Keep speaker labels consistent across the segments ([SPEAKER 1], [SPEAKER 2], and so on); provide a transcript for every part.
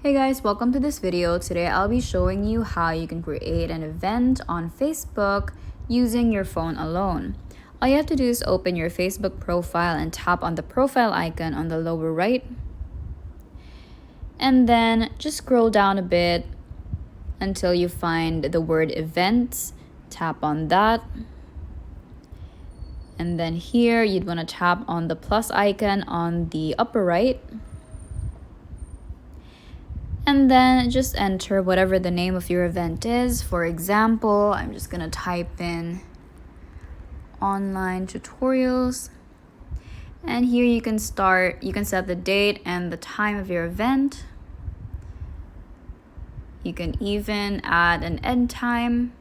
[SPEAKER 1] Hey guys, welcome to this video. Today I'll be showing you how you can create an event on Facebook using your phone alone. All you have to do is open your Facebook profile and tap on the profile icon on the lower right. And then just scroll down a bit until you find the word events. Tap on that. And then here you'd want to tap on the plus icon on the upper right. And then just enter whatever the name of your event is. For example, I'm just gonna type in online tutorials. And here you can set the date and the time of your event. You can even add an end time.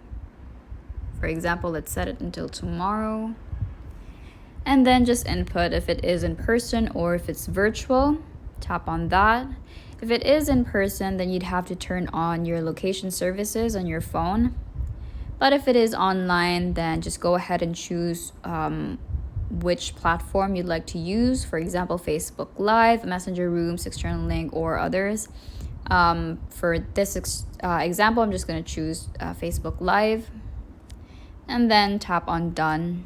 [SPEAKER 1] For example, let's set it until tomorrow. And then just input if it is in person or if it's virtual. Tap on that. If it is in person, then you'd have to turn on your location services on your phone. But if it is online, then just go ahead and choose which platform you'd like to use. For example, Facebook Live, Messenger Rooms, External Link, or others. For this example, I'm just going to choose Facebook Live. And then tap on Done.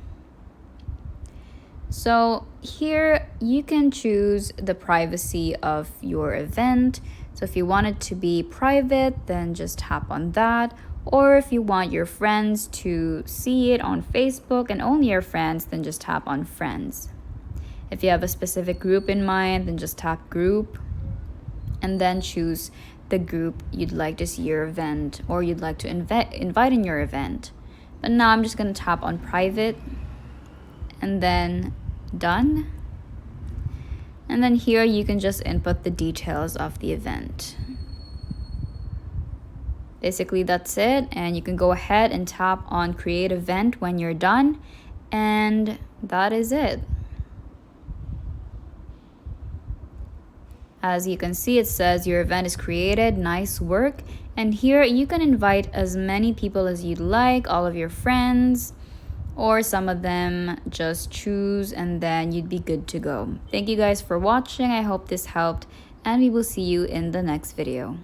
[SPEAKER 1] So here you can choose the privacy of your event. So if you want it to be private, then just tap on that. Or if you want your friends to see it on Facebook and only your friends, then just tap on Friends. If you have a specific group in mind, then just tap Group. And then choose the group you'd like to see your event or you'd like to invite in your event. But now I'm just going to tap on Private. And then Done. And then here you can just input the details of the event. Basically that's it, and you can go ahead and tap on Create Event when you're done, and that is it. As you can see, it says your event is created. Nice work. And here you can invite as many people as you'd like, all of your friends, or some of them, just choose and then you'd be good to go. Thank you guys for watching. I hope this helped, and we will see you in the next video.